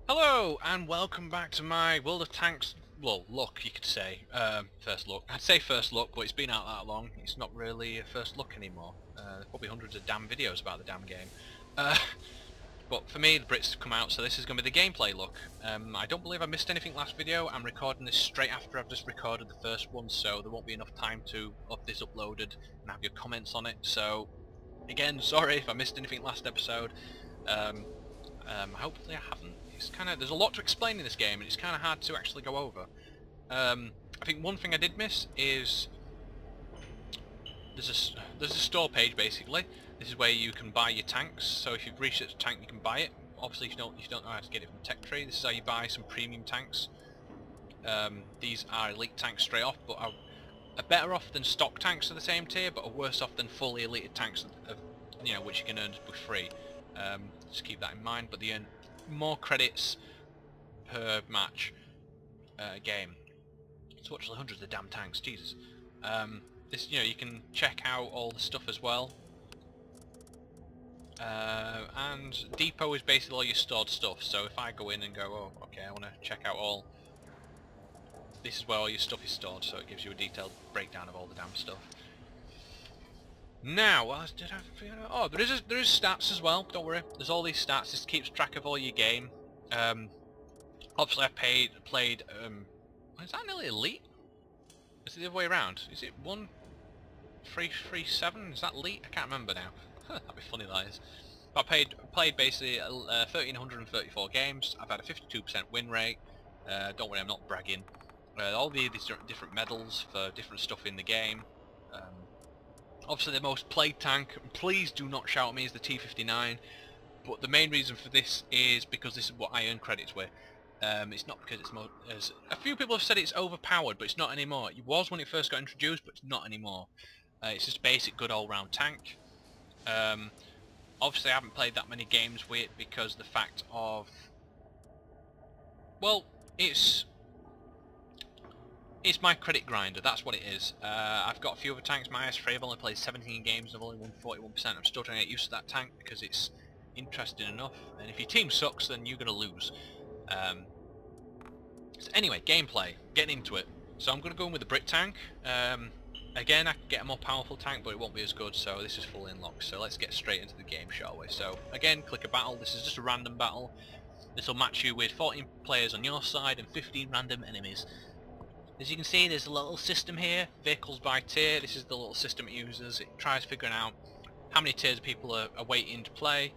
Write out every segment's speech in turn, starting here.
Hello and welcome back to my World of Tanks, well, look you could say, first look. I'd say first look, but it's been out that long, it's not really a first look anymore. There's probably hundreds of damn videos about the damn game. But for me, the Brits have come out, so this is going to be the gameplay look. I don't believe I missed anything last video. I'm recording this straight after I've just recorded the first one, so there won't be enough time to have this uploaded and have your comments on it. So, again, sorry if I missed anything last episode. Hopefully I haven't. It's there's a lot to explain in this game, and it's kind of hard to actually go over. I think one thing I did miss is there's a store page basically. This is where you can buy your tanks. So if you've researched a tank, you can buy it. Obviously, if you don't know how to get it from the tech tree, this is how you buy some premium tanks. These are elite tanks straight off, but are better off than stock tanks of the same tier, but are worse off than fully elite tanks of which you can earn for free. Just keep that in mind. But they earn more credits per match game. So actually hundreds of damn tanks, Jesus. This you can check out all the stuff as well. And depot is basically all your stored stuff. So if I go in and go, oh, okay, I want to check out all. This is where all your stuff is stored, so it gives you a detailed breakdown of all the damn stuff. Now, did I forget? Oh, there is stats as well. Don't worry. There's all these stats. This keeps track of all your game. Obviously, I played. Is that nearly elite? Is it the other way around? Is it 1-3-3-7? Is that elite? I can't remember now. That'd be funny, that is. But I played basically 1,334 games. I've had a 52% win rate. Don't worry, I'm not bragging. All these different medals for different stuff in the game. Obviously the most played tank, please do not shout at me, is the T-59, but the main reason for this is because this is what I earn credits with. It's not because it's more, as a few people have said it's overpowered, but it's not anymore. It was when it first got introduced, but it's not anymore. It's just a basic good all-round tank. Obviously I haven't played that many games with it because the fact of, well, it's my credit grinder, that's what it is. I've got a few other tanks. My S3 I've only played 17 games and I've only won 41%. I'm still trying to get used to that tank because it's interesting enough. And if your team sucks, then you're going to lose. So anyway, gameplay. Getting into it. So I'm going to go in with the Brit tank. Again, I can get a more powerful tank, but it won't be as good, so this is fully unlocked. So let's get straight into the game, shall we? So again, click a battle. This is just a random battle. This will match you with 14 players on your side and 15 random enemies. As you can see, there's a little system here, vehicles by tier. This is the little system it uses. It tries figuring out how many tiers people are waiting to play,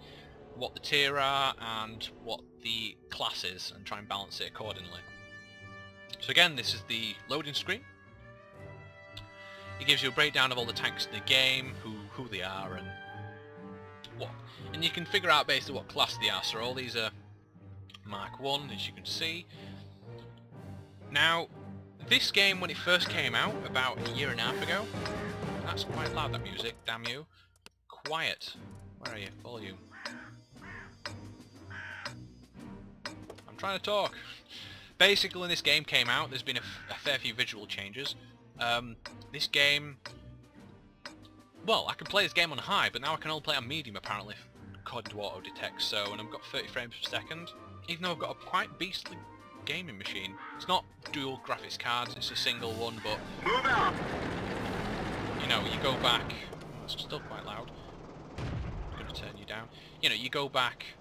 what the tier are, and what the class is, and try and balance it accordingly. So again, this is the loading screen. It gives you a breakdown of all the tanks in the game, who they are, and what. And you can figure out basically what class they are. So all these are Mark 1, as you can see. Now, this game, when it first came out, about a year and a half ago, that's quite loud, that music, damn you. Quiet. Where are you? Volume. I'm trying to talk. Basically, when this game came out, there's been a fair few visual changes. This game, well, I can play this game on high, but now I can only play on medium, apparently, according to auto detect. So, and I've got 30 frames per second, even though I've got a quite beastly gaming machine. It's not dual graphics cards, it's a single one, but move out. You go back. Oh, it's still quite loud. I'm gonna turn you down. You go back.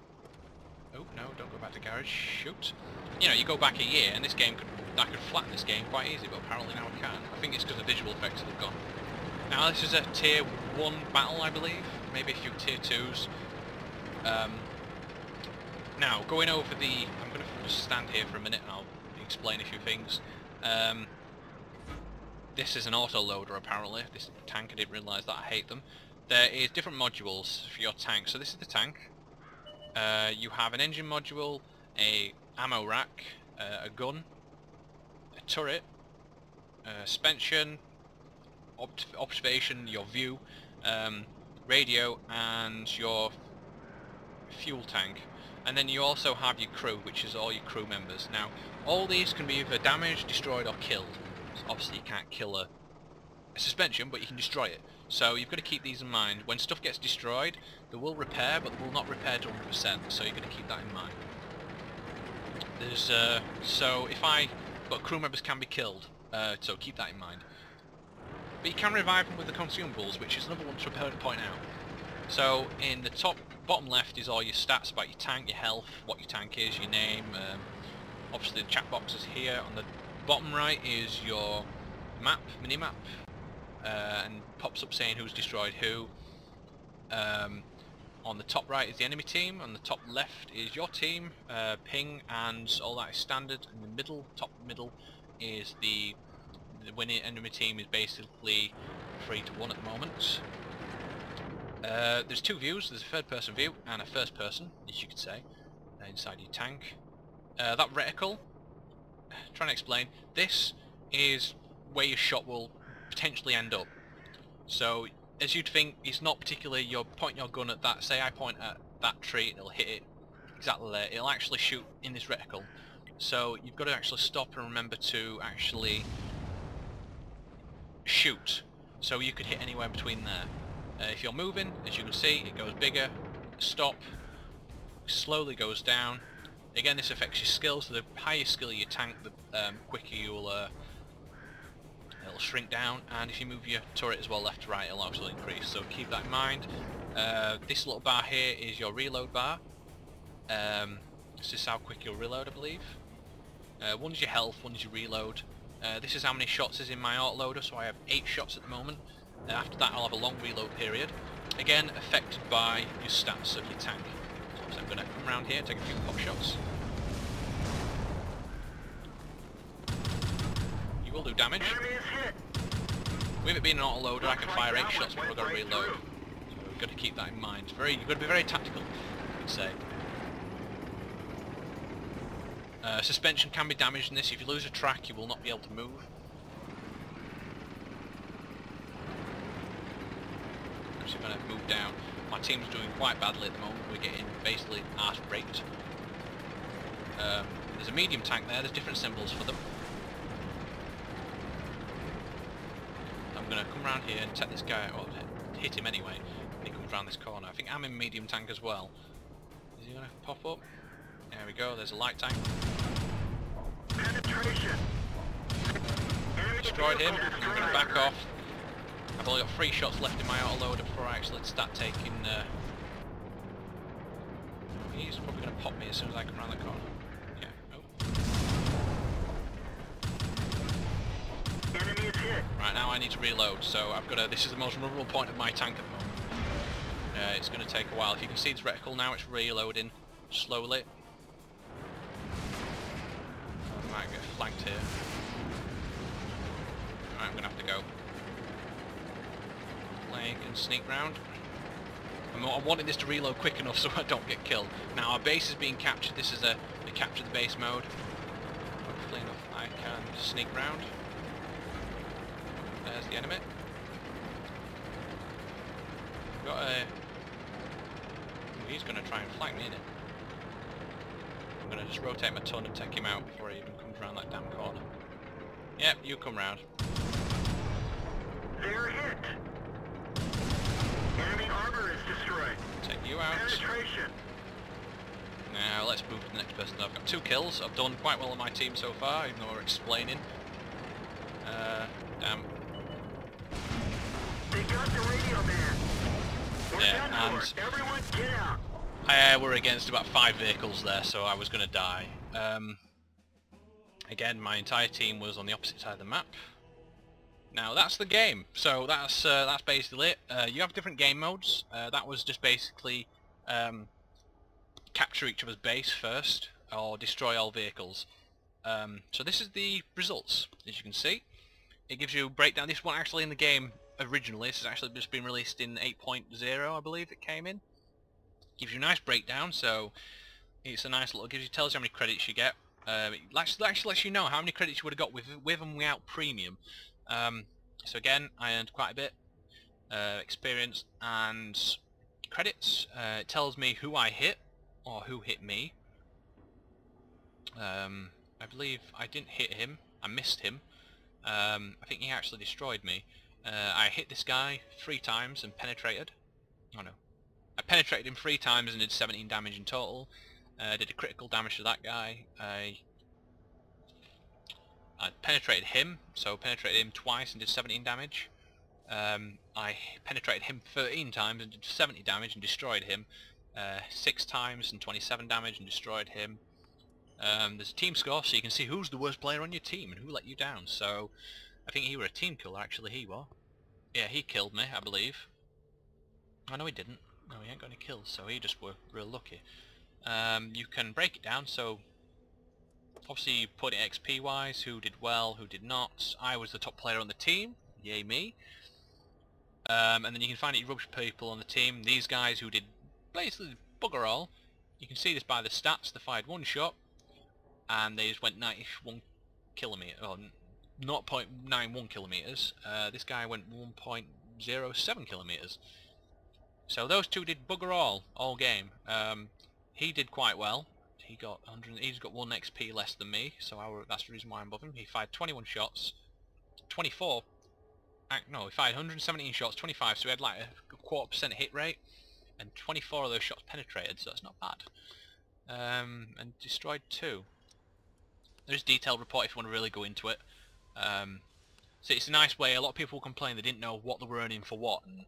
Oh no, don't go back to garage. Shoot. You go back a year, and this game I could flatten this game quite easy, but apparently now I can't. I think it's because the visual effects have gone. Now this is a tier 1 battle, I believe. Maybe a few tier 2s. Now, going over I'm going to just stand here for a minute and I'll explain a few things. This is an auto-loader apparently, this tank, I didn't realise that, I hate them. There is different modules for your tank, so this is the tank. You have an engine module, a ammo rack, a gun, a turret, suspension, observation, your view, radio, and your fuel tank. And then you also have your crew, which is all your crew members. Now, all these can be either damaged, destroyed, or killed. So obviously you can't kill a suspension, but you can destroy it. So you've got to keep these in mind. When stuff gets destroyed, they will repair, but they will not repair to 100%, so you've got to keep that in mind. There's so but crew members can be killed, so keep that in mind. But you can revive them with the consumables, which is another one to point out. So in the bottom left is all your stats about your tank, your health, what your tank is, your name. Obviously the chat box is here. On the bottom right is your map, mini-map, and pops up saying who's destroyed who. On the top right is the enemy team, on the top left is your team, ping, and all that is standard. In the middle, top middle, is the winning enemy team is basically 3-1 at the moment. There's two views, there's a third person view and a first person, as you could say, inside your tank. That reticle, trying to explain, this is where your shot will potentially end up. So, as you'd think, it's not particularly you point your gun at that, say I point at that tree and it'll hit it exactly there, it'll actually shoot in this reticle. So you've got to actually stop and remember to actually shoot. So you could hit anywhere between there. If you're moving, as you can see, it goes bigger, stop, slowly goes down. Again, this affects your skill, so the higher skill your tank, the quicker you'll it'll shrink down, and if you move your turret as well left to right, it'll also increase, so keep that in mind. This little bar here is your reload bar. This is how quick you'll reload, I believe. One's your health, one's your reload. This is how many shots is in my autoloader, so I have 8 shots at the moment. After that I'll have a long reload period. Again, affected by your stats of your tank. So I'm going to come around here and take a few pop shots. You will do damage. With it being an autoloader, I can fire 8 shots before I've got to reload. So we've got to keep that in mind. You've got to be very tactical, I would say. Suspension can be damaged in this. If you lose a track, you will not be able to move. I'm just going to move down. My team's doing quite badly at the moment. We're getting basically arse braked. There's a medium tank there. There's different symbols for them. I'm going to come around here and take this guy, or hit him anyway, when he comes around this corner. I think I'm in medium tank as well. Is he going to pop up? There we go, there's a light tank. Penetration. Destroyed him, I'm going to back off. I've only got 3 shots left in my autoloader before I actually start taking... He's probably going to pop me as soon as I come around the corner. Yeah, oh. Enemy is hit. Right, now I need to reload, so I've got to... This is the most vulnerable point of my tank at the moment. It's going to take a while. If you can see this reticle now, it's reloading slowly. I might get flanked here. Alright, I'm going to have to go. Flank and sneak round. I'm wanting this to reload quick enough so I don't get killed. Now our base is being captured. This is a capture the base mode. Hopefully enough I can sneak round. There's the enemy. Got a... He's going to try and flank me, innit? I'm going to just rotate my ton and take him out before he even comes around that damn corner. Yep, you come round. They're hit. Enemy armor is destroyed. Take you out. Penetration. Now let's move to the next person. I've got 2 kills. I've done quite well on my team so far, even though we're explaining. Damn. They got the radio man. Yeah, and everyone get out. we're against about 5 vehicles there, so I was going to die. Again, my entire team was on the opposite side of the map. Now that's the game. So that's basically it. You have different game modes. That was just basically capture each other's base first, or destroy all vehicles. So this is the results, as you can see. It gives you a breakdown. This one actually in the game originally. This has actually just been released in 8.0, I believe it came in. Gives you a nice breakdown. So it's a nice little. Tells you how many credits you get. It actually lets you know how many credits you would have got with and without premium. So again, I earned quite a bit experience and credits. It tells me who I hit or who hit me. I believe I didn't hit him. I missed him. I think he actually destroyed me. I hit this guy 3 times and penetrated. Oh no. I penetrated him 3 times and did 17 damage in total. Did a critical damage to that guy. I penetrated him, so penetrated him twice and did 17 damage. I penetrated him 13 times and did 70 damage and destroyed him. 6 times and 27 damage and destroyed him. There's a team score, so you can see who's the worst player on your team and who let you down. So I think he were a team killer, actually. He were. Yeah, he killed me, I believe. Oh, no, he didn't. No, he ain't got any kills, so he just were real lucky. You can break it down, so obviously you put it XP wise, who did well, who did not. I was the top player on the team, yay me. And then you can find it rubbish people on the team, these guys who did basically bugger all. You can see this by the stats. They fired one shot and they just went 91 kilometer, or 0.91 kilometers. This guy went 1.07 kilometers. So those two did bugger all game. He did quite well. He's got 1 XP less than me, so that's the reason why I'm above him. He fired 21 shots, 24. No, he fired 117 shots, 25. So he had like a 0.25% hit rate, and 24 of those shots penetrated. So that's not bad. And destroyed 2. There's a detailed report if you want to really go into it. So it's a nice way. A lot of people complain they didn't know what they were earning for what, and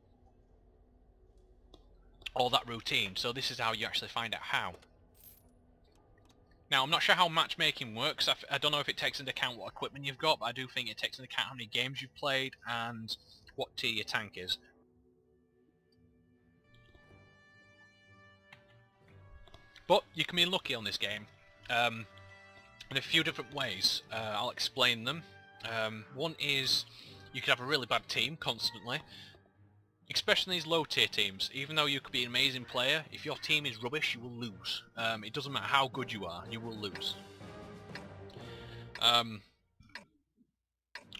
all that routine. So this is how you actually find out how. Now, I'm not sure how matchmaking works. I don't know if it takes into account what equipment you've got, but I do think it takes into account how many games you've played and what tier your tank is. But you can be lucky on this game in a few different ways. I'll explain them. One is you could have a really bad team constantly, especially these low tier teams. Even though you could be an amazing player, if your team is rubbish, you will lose. It doesn't matter how good you are, you will lose.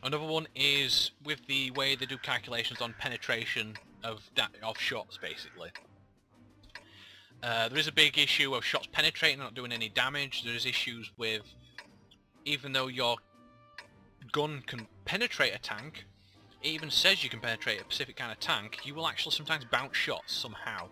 Another one is with the way they do calculations on penetration of shots, basically. There is a big issue of shots penetrating and not doing any damage. There is issues with, even though your gun can penetrate a tank, it even says you can penetrate a specific kind of tank, you will actually sometimes bounce shots somehow.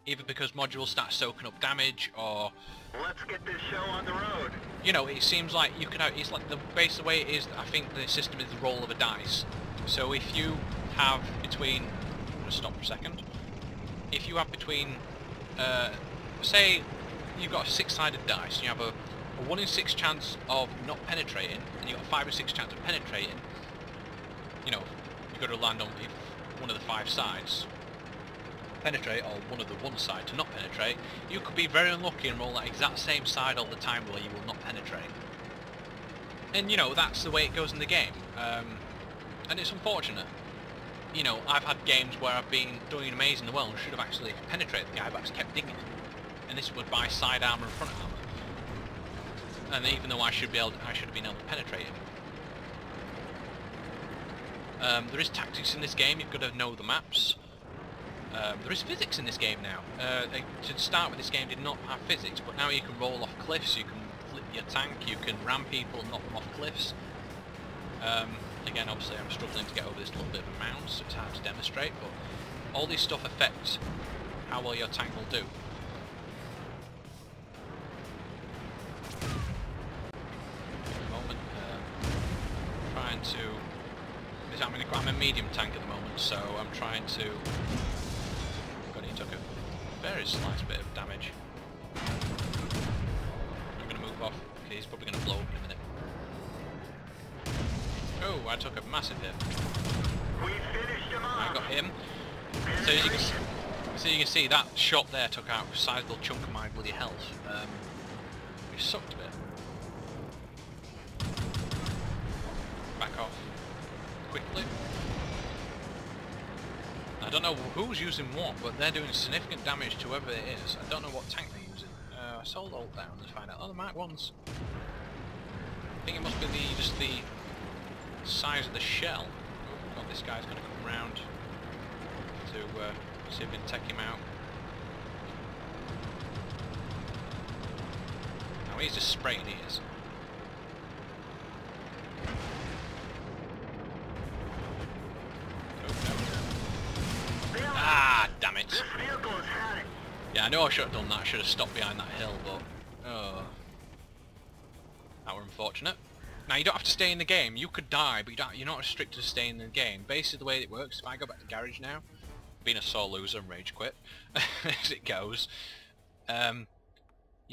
Either because modules start soaking up damage, or Let's get this show on the road. you know, it seems like you can have, it's like the way it is, I think the system is the roll of a dice. So if you have between, I'm going to stop for a second. If you have between, say you've got a 6-sided dice, and you have a 1 in 6 chance of not penetrating, and you've got a 5 or 6 chance of penetrating, you know, you've got to land on one of the 5 sides, penetrate, or one of the 1 side to not penetrate. You could be very unlucky and roll that exact same side all the time where you will not penetrate. And you know, that's the way it goes in the game. And it's unfortunate. You know, I've had games where I've been doing amazing well and should have actually penetrated the guy, but I just kept digging. And this would buy side armor and front armor. And even though I should have been able to penetrate him. There is tactics in this game. You've got to know the maps. There is physics in this game now. To start with, this game did not have physics, but now you can roll off cliffs, you can flip your tank, you can ram people and knock them off cliffs. Again, obviously I'm struggling to get over this little bit of a mound, so it's hard to demonstrate, but all this stuff affects how well your tank will do. At the moment, trying to... I'm a medium tank at the moment, so I'm trying to... God, he took a very slight bit of damage. I'm going to move off. Okay, he's probably going to blow up in a minute. Oh, I took a massive hit. We finished him off. I got him. So you can see that shot there took out a sizable chunk of my bloody health. It sucked a bit. Back off quickly. I don't know who's using what, but they're doing significant damage to whoever it is. I don't know what tank they're using. I sold ult down to find out. Oh, the Mark 1s. I think it must be just the size of the shell. Oh god, this guy's going to come round to see if we can take him out. Now he's just spraying ears. Oh, no. Ah, damn it. This vehicle has had it. Yeah, I know I should have done that. I should have stopped behind that hill, but... Oh. That were unfortunate. Now, you don't have to stay in the game. You could die, but you're not restricted to staying in the game. Basically, the way it works, if I go back to garage now, being a sore loser and rage quit, as it goes, your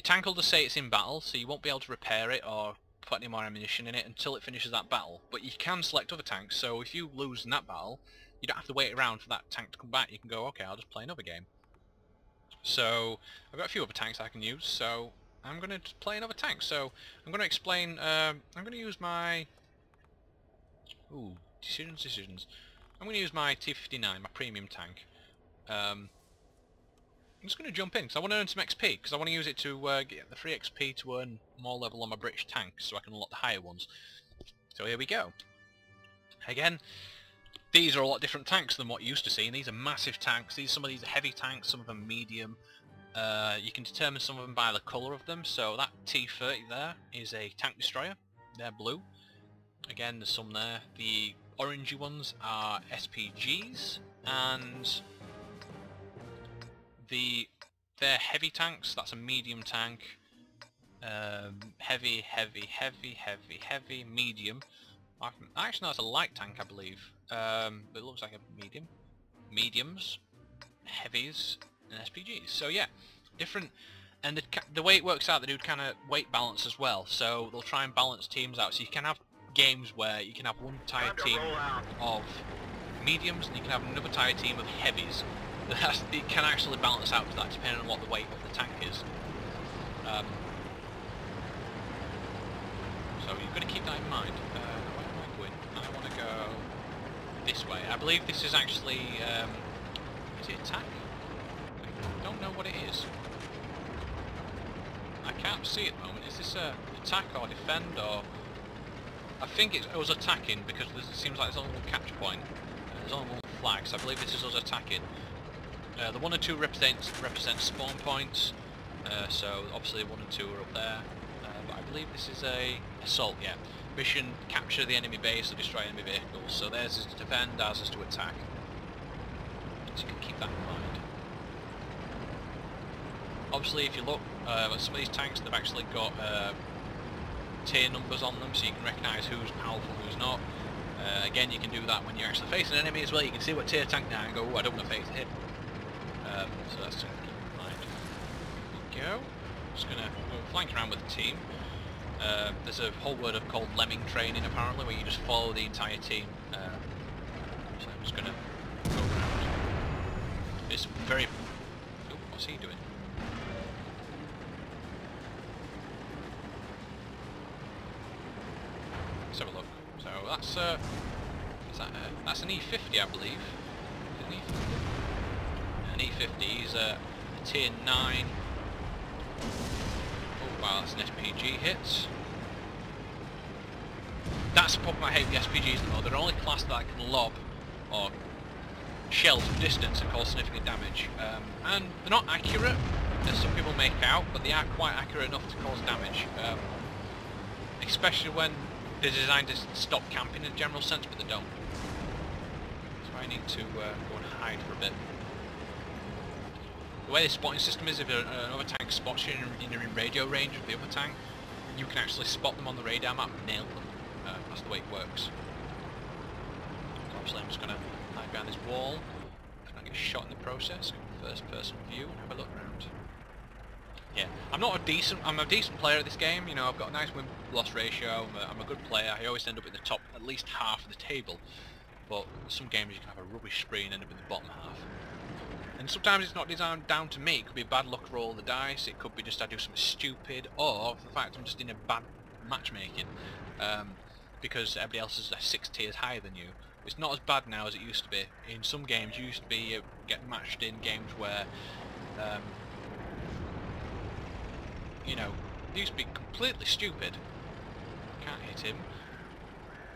tank will just say it's in battle, so you won't be able to repair it or put any more ammunition in it until it finishes that battle. But you can select other tanks, so if you lose in that battle, you don't have to wait around for that tank to come back. You can go, okay, I'll just play another game. So, I've got a few other tanks I can use, so I'm going to play another tank. So, I'm going to explain, I'm going to use my... Ooh, decisions. I'm going to use my T59, my premium tank. I'm just going to jump in, because I want to earn some XP, because I want to use it to get the free XP to earn more level on my British tanks, so I can unlock the higher ones. So here we go. Again, these are a lot different tanks than what you used to see, and these are massive tanks. Some of these are heavy tanks, some of them medium. You can determine some of them by the colour of them, so that T30 there is a tank destroyer. They're blue. Again, there's some there. The orangey ones are SPGs, and they're heavy tanks. That's a medium tank. Heavy, medium. Actually, no, that's a light tank, I believe. But it looks like a medium. Mediums, heavies, and SPGs. So yeah, different. And the way it works out, they do kind of weight balance as well. So they'll try and balance teams out. So you can have games where you can have one entire team of mediums, and you can have another entire team of heavies. It can actually balance out to that depending on what the weight of the tank is. So you've got to keep that in mind. Where am I going? I want to go this way. I believe this is actually... is it attack? I don't know what it is. I can't see at the moment. Is this attack or defend or... I think it was attacking because it seems like there's only one capture point. There's only one flag, so I believe this is us attacking. The 1 and 2 represent spawn points, so obviously 1 and 2 are up there. But I believe this is a assault, yeah. Mission, capture the enemy base or destroy enemy vehicles. So theirs is to defend, ours is to attack. So you can keep that in mind. Obviously if you look at some of these tanks, they've actually got tier numbers on them, so you can recognise who's powerful, who's not. Again, you can do that when you're actually facing an enemy as well. You can see what tier tank now and go, oh, I don't want to face him. So that's something to keep in mind. There we go. Just going to go flank around with the team. There's a whole word called lemming training apparently, where you just follow the entire team. So I'm just going to go around. It's very... Oh, what's he doing? Let's have a look. So that's that's an E50, I believe. An E50. An E50. He's a tier 9. Oh wow, that's an SPG hit. That's the problem I hate with the SPGs though. They're only class that can lob or shell from distance and cause significant damage. And they're not accurate, as some people make out, but they are quite accurate enough to cause damage. Especially when they're designed to stop camping in a general sense, but they don't. So I need to go and hide for a bit. The way the spotting system is, if another tank spots you and you're in radio range of the other tank, you can actually spot them on the radar map and nail them. That's the way it works. So obviously I'm just going to hide behind this wall. I'm going to get shot in the process, first person view, and have a look around. Yeah, I'm a decent player at this game, you know, I've got a nice win-loss ratio, I'm a good player, I always end up in the top, at least half of the table. But some games you can have a rubbish spree and end up in the bottom half. And sometimes it's not designed down to me, it could be bad luck roll of the dice, it could be just I do something stupid, or the fact I'm just in a bad matchmaking. Because everybody else is 6 tiers higher than you. It's not as bad now as it used to be. In some games you used to be getting matched in games where you know, it used to be completely stupid. Can't hit him.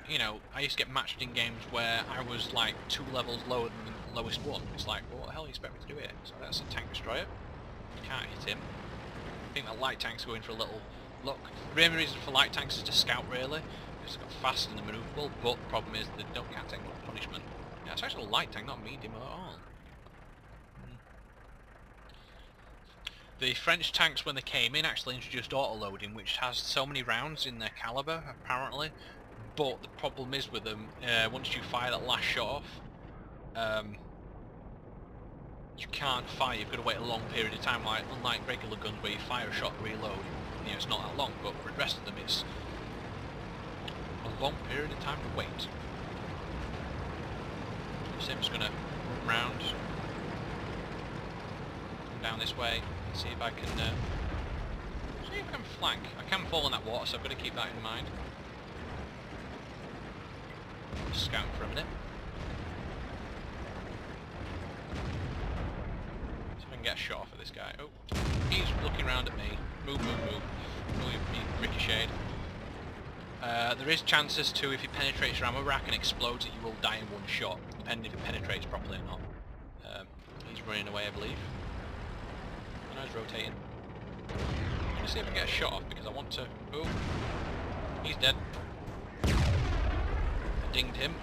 You know, I used to get matched in games where I was like 2 levels lower than the lowest one. It's like, well, what the hell do you expect me to do here? So that's a tank destroyer. Can't hit him. I think that light tank's going for a little look. The main reason for light tanks is to scout really. It's got fast and manoeuvrable, but the problem is they can't take much punishment. Yeah, it's actually a light tank, not medium at all. The French tanks, when they came in, actually introduced auto-loading, which has so many rounds in their caliber, apparently. But the problem is with them, once you fire that last shot off, you can't fire. You've got to wait a long period of time, unlike regular guns where you fire a shot and reload. You know, it's not that long, but for the rest of them, it's a long period of time to wait. So I'm just going to run round, come down this way, see if I can flank. I can fall in that water, so I've got to keep that in mind. Scout for a minute. See if I can get a shot off of this guy. Oh, he's looking around at me. Move, move, move. Oh, he ricocheted. There is chances too, if he penetrates your ammo rack and explodes, that you will die in one shot, depending if it penetrates properly or not. He's running away, I believe. I know he's rotating. I'm going to see if I can get a shot off, because I want to... Oh, he's dead. I dinged him.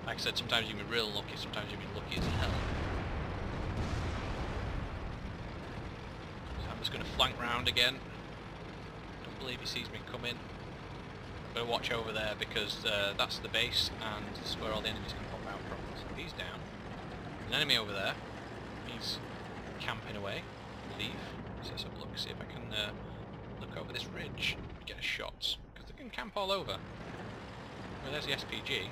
Like I said, sometimes you can be real lucky, sometimes you can be lucky as hell. So I'm just going to flank round again. Don't believe he sees me coming. Got to watch over there, because that's the base, and this is where all the enemies can pop out from. So he's down. There's an enemy over there. He's camping away, I believe. So let's have a look, see if I can look over this ridge and get a shot. Because they can camp all over. Well, there's the SPG.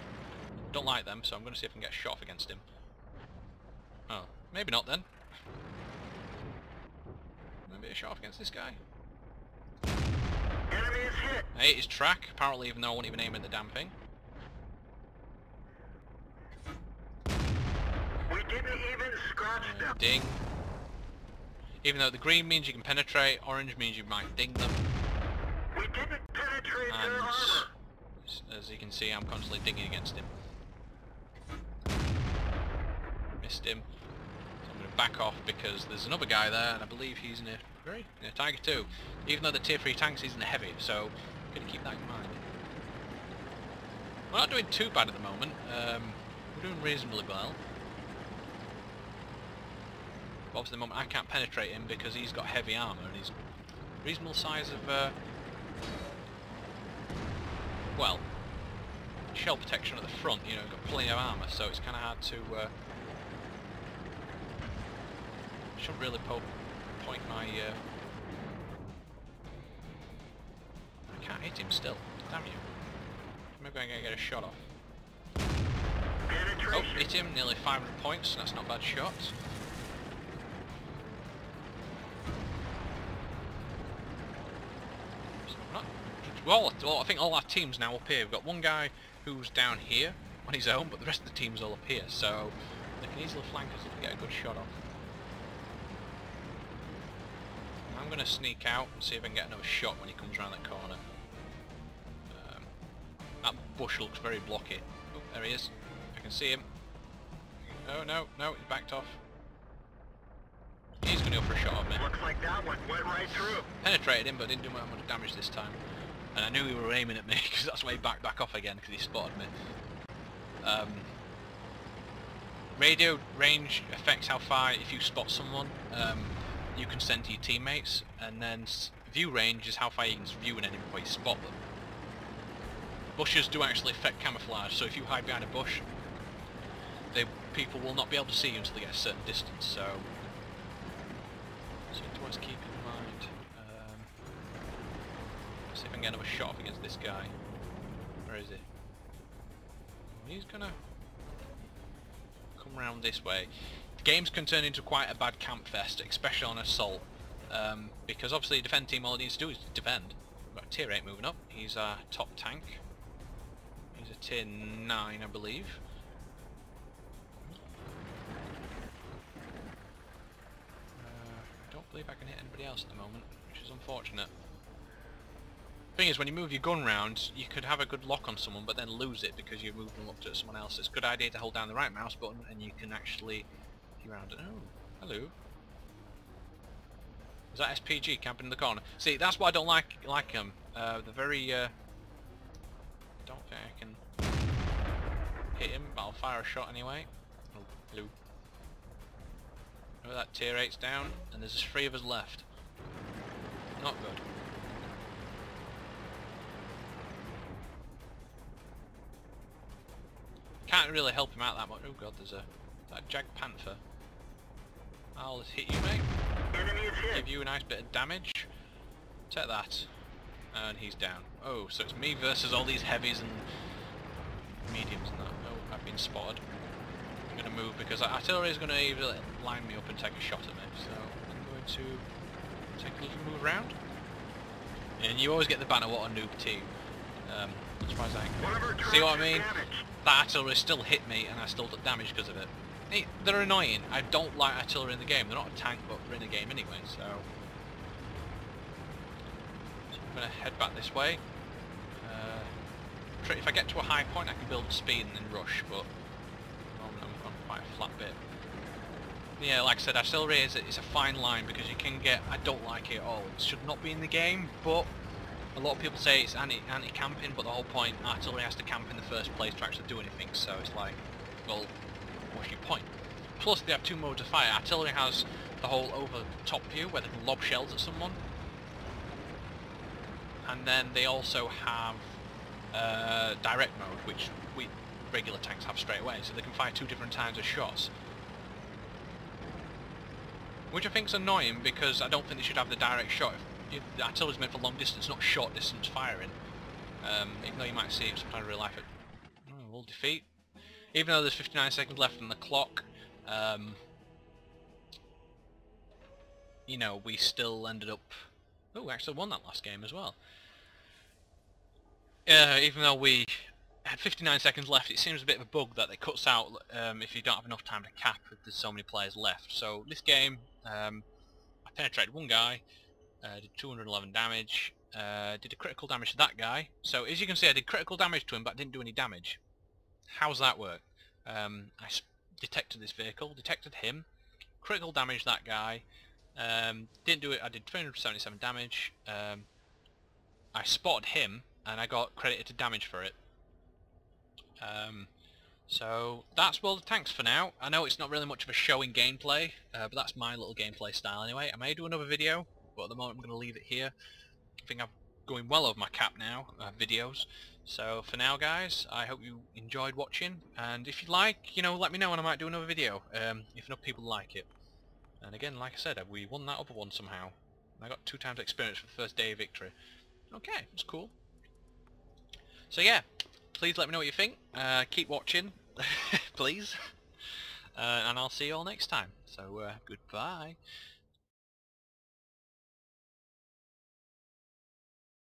Don't like them, so I'm going to see if I can get a shot off against him. Oh, maybe not then. Maybe a shot off against this guy. Enemy is hit. I hit his track, apparently, even though I won't even aim at the damn thing. We didn't even scratch them. Ding. Even though the green means you can penetrate, orange means you might ding them. We didn't penetrate their armor. As you can see, I'm constantly dinging against him. Missed him. So I'm going to back off because there's another guy there, and I believe he's in a Tiger 2. Even though the tier 3 tanks isn't a heavy, so I'm going to keep that in mind. We're not doing too bad at the moment. We're doing reasonably well. But obviously at the moment I can't penetrate him because he's got heavy armour and he's reasonable size of well, shell protection at the front, you know, got plenty of armour, so it's kind of hard to shouldn't really point my I can't hit him still, damn you. Maybe I'm going to get a shot off. Oh, hit him, nearly 500 points, that's not a bad shot. Well, I think all our teams now up here. We've got one guy who's down here on his own, but the rest of the team's all up here, so they can easily flank us if we get a good shot off. I'm going to sneak out and see if I can get another shot when he comes around that corner. That bush looks very blocky. Oh, there he is. I can see him. Oh, no, he's backed off. He's going to go for a shot at me. Looks like that one went right through. Penetrated him, but didn't do much damage this time. And I knew he were aiming at me, because that's why he backed back off again, because he spotted me. Radio range affects how far, if you spot someone, you can send to your teammates, and then view range is how far you can view an enemy before you spot them. Bushes do actually affect camouflage, so if you hide behind a bush, people will not be able to see you until they get a certain distance, so it's worth keeping in mind. See if I can get another shot off against this guy. Where is he? He's gonna come round this way. The games can turn into quite a bad camp fest, especially on assault, because obviously the defend team all it needs to do is defend. We've got tier 8 moving up. He's our top tank. He's a tier 9, I believe. I don't believe I can hit anybody else at the moment, which is unfortunate. Thing is, when you move your gun round, you could have a good lock on someone, but then lose it because you're moving them up to someone else. It's a good idea to hold down the right mouse button, and you can actually be around it. Oh, hello. Is that SPG camping in the corner? See, that's why I don't like them. They're very. I don't think I can hit him, but I'll fire a shot anyway. Oh, hello. Oh, that tier 8's down, and there's just 3 of us left. Not good. Can't really help him out that much. Oh god, there's that Jag Panther. I'll just hit you, mate. Enemy is hit. Give you a nice bit of damage. Take that. And he's down. Oh, so it's me versus all these heavies and mediums and that. Oh, I've been spotted. I'm going to move because artillery is going to either line me up and take a shot at me. So I'm going to take a little move around. And you always get the banner, what a noob team. As far as I can. See what I mean? That artillery still hit me and I still took damage because of it. Hey, they're annoying. I don't like artillery in the game. They're not a tank, but they're in the game anyway, so I'm going to head back this way. If I get to a high point I can build speed and then rush, but I'm on quite a flat bit. Yeah, like I said, artillery is a fine line because you can get... I don't like it at all. It should not be in the game, but a lot of people say it's anti-camping, but the whole point, artillery has to camp in the first place to actually do anything, so it's like, well, what's your point? Plus they have 2 modes of fire. Artillery has the whole over top view where they can lob shells at someone, and then they also have direct mode, which regular tanks have straight away, so they can fire 2 different times of shots. Which I think is annoying because I don't think they should have the direct shot. The artillery is meant for long distance, not short distance firing. Even though you might see it sometimes in real life. We'll defeat. Even though there's 59 seconds left on the clock, you know, we still ended up... Oh, we actually won that last game as well. Even though we had 59 seconds left, it seems a bit of a bug that it cuts out if you don't have enough time to cap if there's so many players left. So this game, I penetrated 1 guy, did 211 damage, did a critical damage to that guy. So as you can see, I did critical damage to him but didn't do any damage. How's that work? I detected this vehicle, detected him, critical damage that guy, didn't do it, I did 377 damage, I spotted him and I got credited to damage for it. So that's World of Tanks for now. I know it's not really much of a show in gameplay, but that's my little gameplay style anyway. I may do another video, but at the moment I'm going to leave it here. I think I'm going well over my cap now, videos. So for now guys, I hope you enjoyed watching, and if you like, you know, let me know and I might do another video, if enough people like it. And again, like I said, we won that other one somehow. I got 2 times experience for the first day of victory. Okay, that's cool. So yeah, please let me know what you think, keep watching, please, and I'll see you all next time. So goodbye.